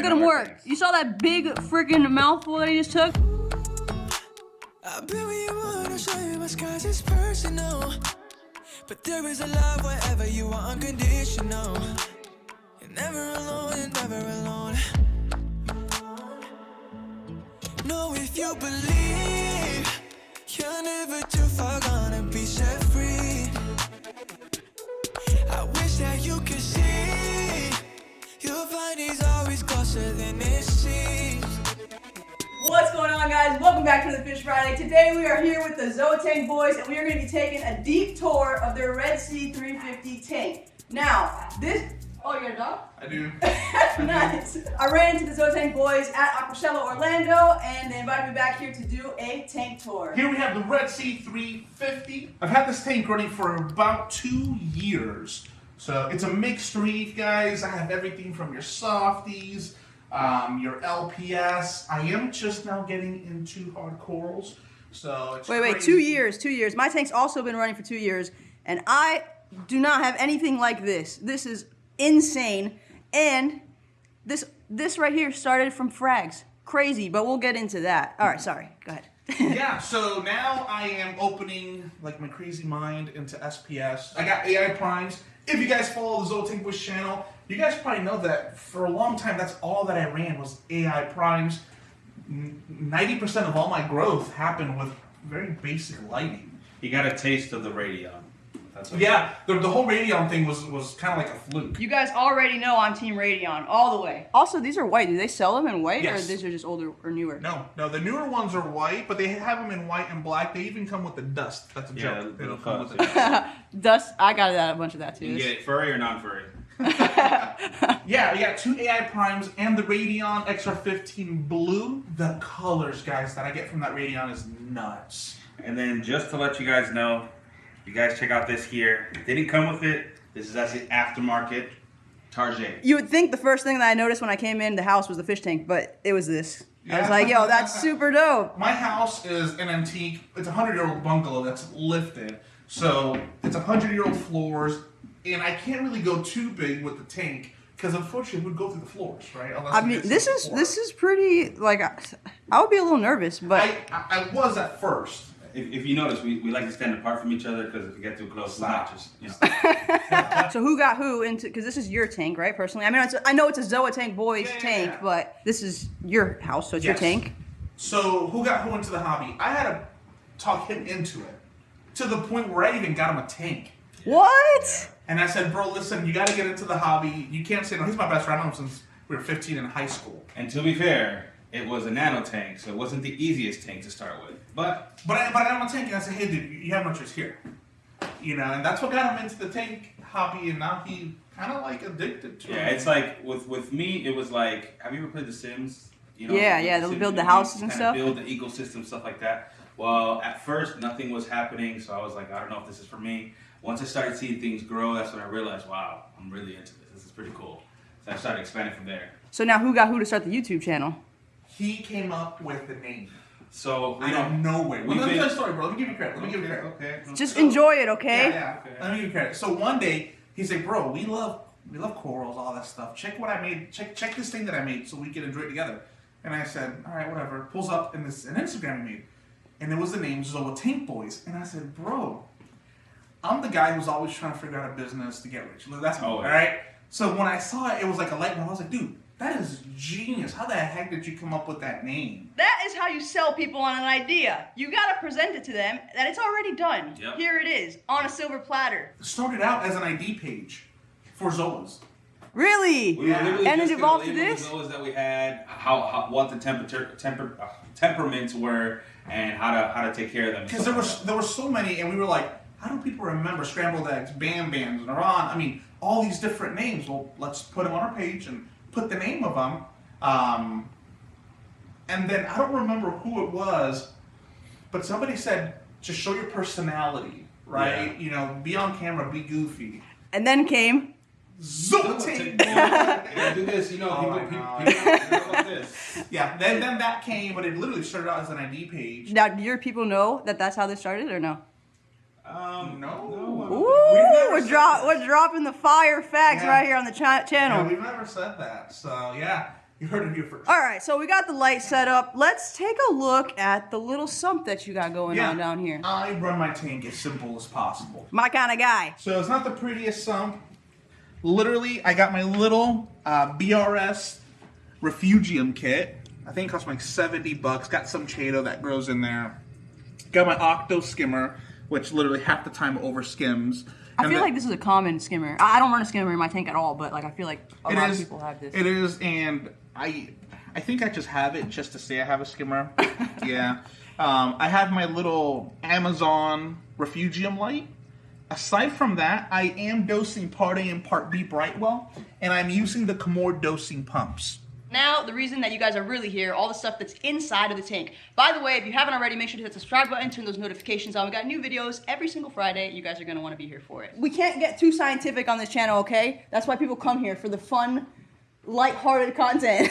Look at him work. You saw that big freaking mouthful that he just took? I've been where you wanna show you my skies is personal. But there is a love wherever you are unconditional. You're never alone, you're never alone. Know if you believe, you're never too far gonna be set free. I wish that you could see, you'll find he's always closer than it seems. What's going on, guys? Welcome back to the Fish Friday. Today we are here with the Zoa Tank Boyz, and we are going to be taking a deep tour of their Red Sea 350 tank. Now, this... Oh, you're a dog? I do. Nice. I ran into the Zoa Tank Boyz at Aquashella Orlando, and they invited me back here to do a tank tour. Here we have the Red Sea 350. I've had this tank running for about 2 years. So it's a mixed reef, guys. I have everything from your softies, your LPS. I am just now getting into hard corals. So it's Wait, 2 years, 2 years. My tank's also been running for 2 years, and I do not have anything like this. This is insane, and this right here started from frags. Crazy, but we'll get into that. All right, sorry, go ahead. Yeah, so now I am opening like my crazy mind into SPS. I got AI primes. If you guys follow the Zoa Tank Boyz channel, you guys probably know that for a long time that's all that I ran was AI primes. 90% of all my growth happened with very basic lighting. You got a taste of the Radion. That's what Yeah, the whole Radion thing was kind of like a fluke. You guys already know I'm Team Radion all the way. Also, these are white. Do they sell them in white, Yes. or these are just older or newer? No, the newer ones are white, but they have them in white and black. They even come with the dust. That's a Yeah, joke. They the don't come with dust, it. Dust. I got a bunch of that too. You get it furry or non-furry? Yeah, we got 2 AI primes and the Radion XR15 blue. The colors, guys, that I get from that Radion is nuts. And then just to let you guys know, you guys check out this here. It didn't come with it. This is actually aftermarket Target. You would think the first thing that I noticed when I came in the house was the fish tank, but it was this. I was Yeah. like, yo, that's super dope. My house is an antique. It's a 100-year-old bungalow that's lifted. So it's 100-year-old floors, and I can't really go too big with the tank because unfortunately it would go through the floors, right? Unless I it mean, gets this to the is floor. pretty, like, I would be a little nervous, but I was at first. If you notice, we like to stand apart from each other because if we get too close, we might just, you know. so who got who into? Because this is your tank, right? Personally, I mean, I know it's a Zoa Tank Boyz tank, Yeah. but this is your house, so it's your Yes. tank. So who got who into the hobby? I had to talk him into it to the point where I even got him a tank. What? And I said, bro, listen, you got to get into the hobby. You can't say no. He's my best friend. I've known him since we were 15 in high school. And to be fair, it was a nano tank, so it wasn't the easiest tank to start with. But I got him a tank, and I said, hey, dude, you have no choice here. You know, and that's what got him into the tank hobby, and now he kind of like addicted to it. yeah, it's like with me, it was like, have you ever played The Sims? You know, Yeah, they'll Sims, build the you houses and kinda stuff. Build the ecosystem, stuff like that. Well, at first, nothing was happening, so I was like, I don't know if this is for me. Once I started seeing things grow, that's when I realized, wow, I'm really into this. This is pretty cool. So I started expanding from there. So now who got who to start the YouTube channel? He came up with the name. So, Out of nowhere. Let me been- tell you a story, bro. Let me give you credit. Let me give you credit. Okay. Just So- enjoy it, okay? Yeah. Okay. Let me give you credit. So one day, he's like, bro, we love corals, all that stuff. Check what I made. Check this thing that I made so we can enjoy it together. And I said, all right, whatever. Pulls up an Instagram he made. And it was the name Zoa Tank Boyz. And I said, bro, I'm the guy who's always trying to figure out a business to get rich. That's me, all right? So when I saw it, it was like a light bulb. I was like, dude, that is genius. How the heck did you come up with that name? That is how you sell people on an idea. You gotta present it to them that it's already done. Yep. Here it is, on a silver platter. It started out as an ID page for Zoas. Really? We were literally And it just gonna evolved to label this? the zoas that we had, what the temperaments were, and how to take care of them. Because there were so many, and we were like, how do people remember scrambled eggs, Bam Bams, and Iran? I mean, all these different names. Well, let's put them on our page and put the name of them. And then I don't remember who it was, but somebody said, just show your personality, right? Yeah. You know, be on camera, be goofy. And then came Zoa Tank Yeah, do this, you know, Oh my people God. know about this. Yeah, then that came, but it literally started out as an ID page. Now, do your people know that that's how this started, or no? No. Ooh, never we're dropping the fire facts Yeah. right here on the channel. Yeah, we've never said that. So yeah, You heard it here first. All right, so we got the light set up. Let's take a look at the little sump that you got going on down here. I run my tank as simple as possible. My kind of guy. So it's not the prettiest sump. Literally, I got my little BRS Refugium kit. I think it cost like 70 bucks. Got some Chaeto that grows in there. Got my Octo skimmer, which literally half the time over skims. I feel like this is a common skimmer. I don't run a skimmer in my tank at all, but like I feel like a lot of people have this. It is, and I think I just have it just to say I have a skimmer. Yeah. I have my little Amazon Refugium light. Aside from that, I am dosing Part A and Part B Brightwell, and I'm using the Comore dosing pumps. Now, the reason that you guys are really here, all the stuff that's inside of the tank. By the way, if you haven't already, make sure to hit the subscribe button, turn those notifications on. We got new videos every single Friday. You guys are going to want to be here for it. We can't get too scientific on this channel, okay? That's why people come here, for the fun, lighthearted content.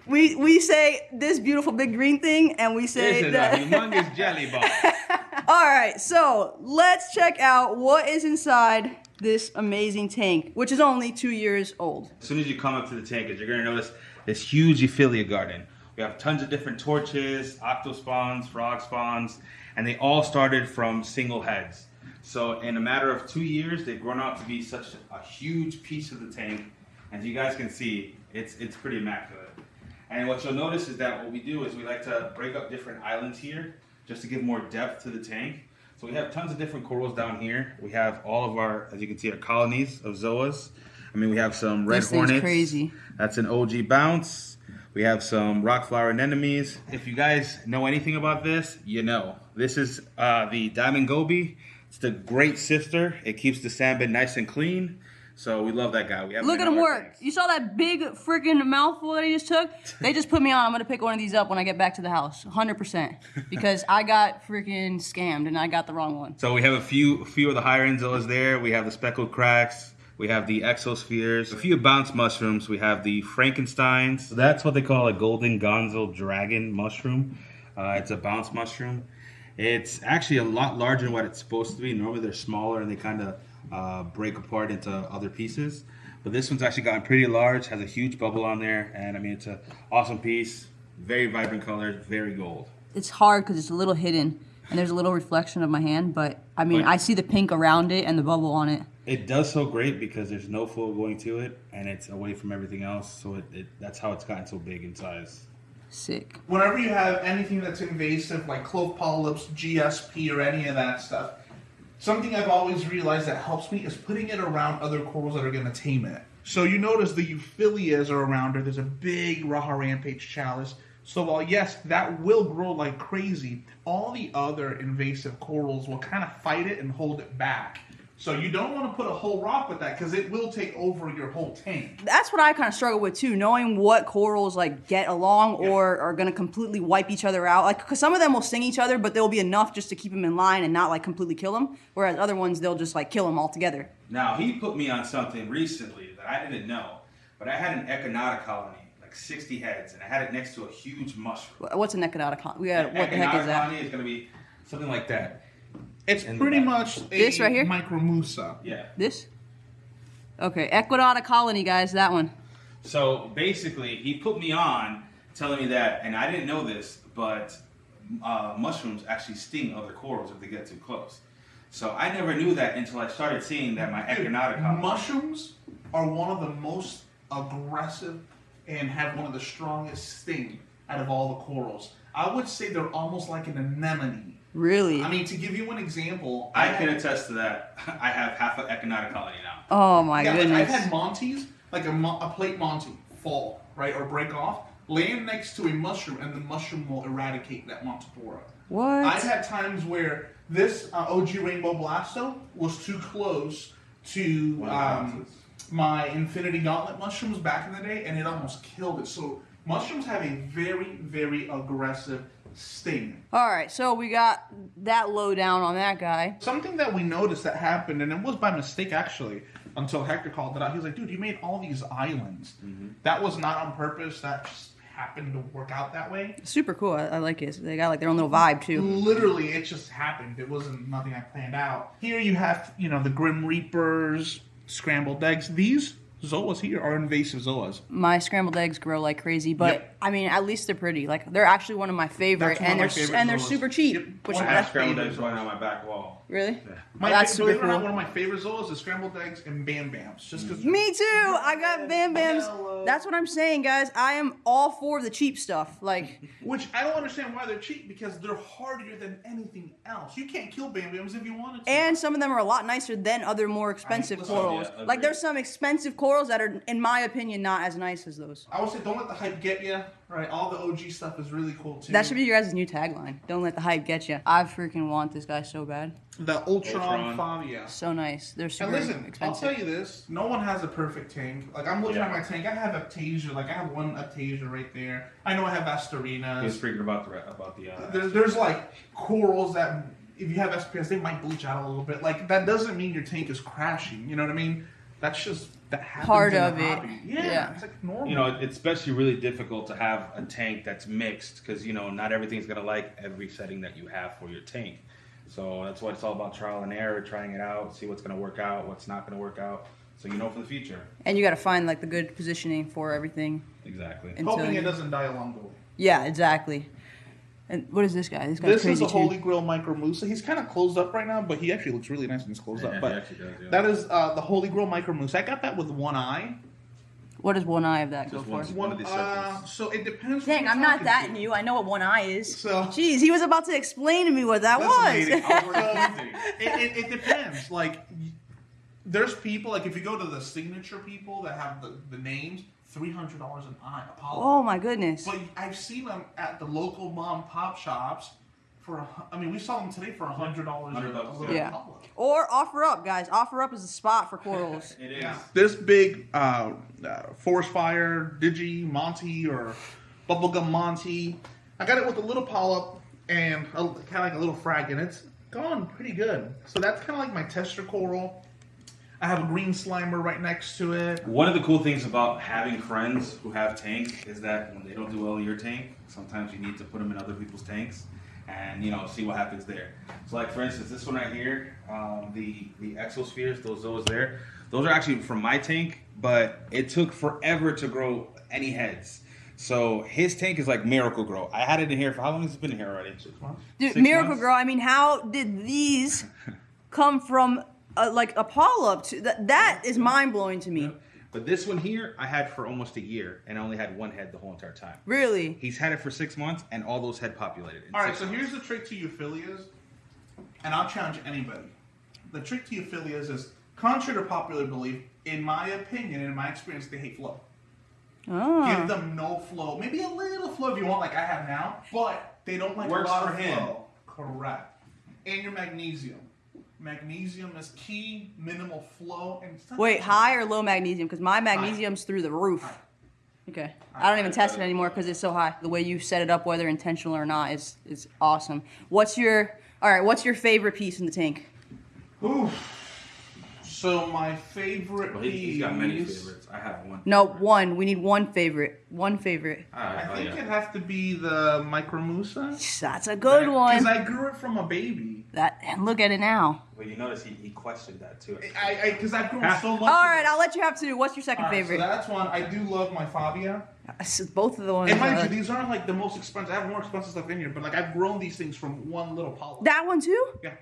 we say this beautiful big green thing, and we say this that... is a humongous jelly ball. All right, so let's check out what is inside this amazing tank, which is only 2 years old. As soon as you come up to the tank, you're going to notice this huge Ophelia garden. We have tons of different torches, octo spawns, frog spawns, and they all started from single heads. So in a matter of 2 years, they've grown out to be such a huge piece of the tank. As you guys can see, it's pretty immaculate. And what you'll notice is that what we do is we like to break up different islands here just to give more depth to the tank. So we have tons of different corals down here. We have all of our, as you can see, our colonies of zoas. I mean, we have some red hornets. Crazy. That's an OG bounce. We have some rock flower anemones. If you guys know anything about this, you know. This is the diamond goby. It's the great sister. It keeps the sandbed nice and clean. So we love that guy. We have Look at him work. You saw that big freaking mouthful that he just took? They just put me on. I'm going to pick one of these up when I get back to the house. 100%. Because I got freaking scammed and I got the wrong one. So we have a few of the higher end zoas there. We have the speckled cracks. We have the exospheres, a few bounce mushrooms. We have the Frankensteins. So that's what they call a golden gonzo dragon mushroom. It's a bounce mushroom. It's actually a lot larger than what it's supposed to be. Normally they're smaller and they kind of break apart into other pieces. But this one's actually gotten pretty large, has a huge bubble on there. And I mean, it's an awesome piece. Very vibrant colors, very gold. It's hard because it's a little hidden. And there's a little reflection of my hand. But I mean, I see the pink around it and the bubble on it. It does so great because there's no flow going to it, and it's away from everything else, so that's how it's gotten so big in size. Sick. Whenever you have anything that's invasive, like clove polyps, GSP, or any of that stuff, something I've always realized that helps me is putting it around other corals that are going to tame it. So you notice the euphyllias are around her. There's a big Raha Rampage chalice. So while, yes, that will grow like crazy, all the other invasive corals will kind of fight it and hold it back. So you don't want to put a whole rock with that because it will take over your whole tank. That's what I kind of struggle with too, knowing what corals like get along or are going to completely wipe each other out. Like, because some of them will sting each other, but they'll be enough just to keep them in line and not like completely kill them. Whereas other ones, they'll just like kill them altogether. Now, he put me on something recently that I didn't know, but I had an echinata colony, like 60 heads, and I had it next to a huge mushroom. What's an echinata colony? What the heck is Echinata that? colony is going to be something like that. It's pretty much a This right here? micromusa. Yeah. This? Okay, echinata colony, guys, that one. So basically, he put me on telling me that, and I didn't know this, but mushrooms actually sting other corals if they get too close. So I never knew that until I started seeing that my echinata colony. Mushrooms are one of the most aggressive and have one of the strongest sting out of all the corals. I would say they're almost like an anemone. Really? I mean, to give you an example, I can attest to that. I have half an echinata colony now. Oh my yeah, goodness. Like I've had Montes, like a plate Monty, fall, right, or break off, land next to a mushroom, and the mushroom will eradicate that Montipora. What? I've had times where this OG Rainbow Blasto was too close to my Infinity Gauntlet mushrooms back in the day, and it almost killed it. So mushrooms have a very, very aggressive sting. All right, so we got that lowdown on that guy. Something that we noticed that happened, and it was by mistake actually, until Hector called it out. He was like, dude, you made all these islands. That was not on purpose. That just happened to work out that way. Super cool. I like it. They got like their own little vibe too. Literally, it just happened. It wasn't nothing I planned out. Here you have, you know, the Grim Reapers, scrambled eggs. These Zoas here are invasive zoas. My scrambled eggs grow like crazy, but Yep. I mean, at least they're pretty. Like they're actually one of my favorite, That's one and of they're my favorite they're zoas. super cheap. Yep. Which One I of have my scrambled favorite eggs going zoas. on my back wall. really? My That's believe super it or not, cool. one of my favorite zoas is scrambled eggs and Bam Bams. Just because. Me too. I got Bam Bams. Yellow. That's what I'm saying, guys. I am all for the cheap stuff. Like, Which I don't understand why they're cheap, because they're hardier than anything else. You can't kill Bam Bams if you wanted to. and some of them are a lot nicer than other more expensive listen, corals. yeah, Like, agreed. there's some expensive corals that are, in my opinion, not as nice as those. I would say don't let the hype get you. Right, all the OG stuff is really cool too. That should be your guys' new tagline. Don't let the hype get you. I freaking want this guy so bad. the Ultron Ultron. Fabia. So nice. They're super And listen, expensive. I'll tell you this: no one has a perfect tank. Like I'm looking Yeah. at my tank, I have Aptasia. Like I have one Aptasia right there. I know I have He was Asterinas. freaking about the. There's like corals that if you have SPS, they might bleach out a little bit. Like that doesn't mean your tank is crashing. You know what I mean? That's just that happens Part in the of it. hobby. Yeah, Yeah. it's like normal. You know, it's especially really difficult to have a tank that's mixed because, you know, not everything's going to like every setting that you have for your tank. So that's why it's all about trial and error, trying it out, see what's going to work out, what's not going to work out. So you know for the future. And you got to find like the good positioning for everything. Exactly. And- hoping until it you- doesn't die along the way. Yeah, exactly. And what is this guy? This guy's This is crazy a too. Holy Grail Micro Musa. He's kind of closed up right now, but he actually looks really nice when he's closed Yeah, up. he But actually does, yeah. that is the Holy Grail Micro Musa. I got that with one eye. What does one eye of that Just go for? one of these circles. So it depends. Dang, who I'm you're not talking that to. new. I know what one eye is. So- Jeez, he was about to explain to me what that Listen, was. lady, it depends. Like, there's people, like, if you go to the signature people that have the names, $300 an eye, Apollo. Oh my goodness. But I've seen them at the local mom pop shops for, I mean, we saw them today for $100 $100, a little Yeah. Apollo. Or Offer Up, guys. Offer Up is the spot for corals. It is. Yeah. This big Forest Fire, Digi Monty, or Bubblegum Monty, I got it with a little polyp and kind of like a little frag, and it's gone pretty good. So that's kind of like my tester coral. I have a green slimer right next to it. One of the cool things about having friends who have tanks is that when they don't do well in your tank, sometimes you need to put them in other people's tanks and, you know, see what happens there. So like, for instance, this one right here, the exospheres, those Zoas there, those are actually from my tank, but it took forever to grow any heads. So his tank is like Miracle Grow. I had it in here for, how long has it been in here already? 6 months? Dude, 6 Miracle months? Girl, I mean, how did these come from like a polyp? That is mind blowing to me. But this one here, I had for almost a year, and I only had one head the whole entire time. Really? He's had it for 6 months, and all those head populated. in All right, 6 so months. here's the trick to euphyllias, and I'll challenge anybody. The trick to euphyllias is, contrary to popular belief, in my opinion, in my experience, they hate flow. Oh. Give them no flow. Maybe a little flow if you want, like I have now, but they don't like Works a lot for of him. flow. Correct. And your magnesium. Magnesium is key, minimal flow. And it's not- Wait, high or low magnesium? Because my magnesium's through the roof. High. Okay. I don't even test it anymore because it's so high. The way you set it up, whether intentional or not, is awesome. What's your favorite piece in the tank? Oof. So my favorite Well, he's got many piece- favorites. I have one. No, one. We need one favorite. One favorite. I think it'd have to be the Micromusa. That's a good Because one. I grew it from a baby. That and look at it now. But you notice he questioned that too. Because I've grown so much. All right, I'll let you have two. What's your second All right, favorite? So that's one. I do love my Fabia. Both of the ones. And mind are- you, these aren't like the most expensive. I have more expensive stuff in here, but like I've grown these things from one little polyp. that one too? Yeah.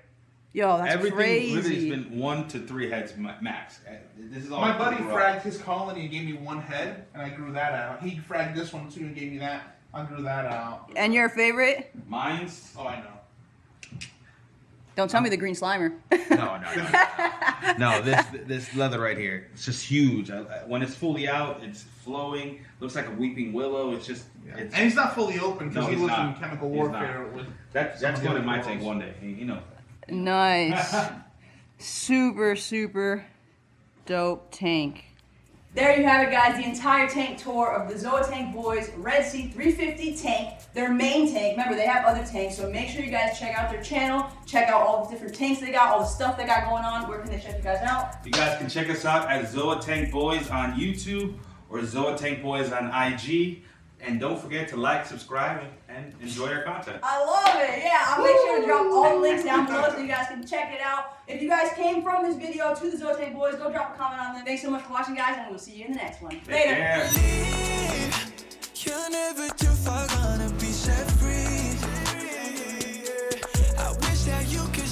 Yo, that's Everything literally has crazy. been 1 to 3 heads max. This is all My buddy raw. fragged his colony and gave me one head, and I grew that out. He fragged this one too and gave me that. I grew that out. And your favorite? Mine's. Oh, I know. Don't tell me the green slimer. No, this leather right here, it's just huge. When it's fully out, it's flowing. Looks like a weeping willow. It's just. It's, And he's not fully open because No, he he's was in not. chemical He's warfare not. with. that's some of the going in other my girls. tank one day. You know. Nice. Super, super dope tank. There you have it, guys. The entire tank tour of the Zoa Tank Boyz Red Sea 350 tank. Their main tank. Remember, they have other tanks, so make sure you guys check out their channel. Check out all the different tanks they got, all the stuff they got going on. Where can they check you guys out? You guys can check us out at Zoa Tank Boyz on YouTube or Zoa Tank Boyz on IG. And don't forget to like, subscribe, and enjoy our content. I love it. Yeah, I'll make sure to drop all the links down below so you guys can check it out. If you guys came from this video to the Zoa Tank Boyz, go drop a comment on them. Thanks so much for watching, guys, and we'll see you in the next one. Take Later. care. You're never too far gonna be set free. I wish that you could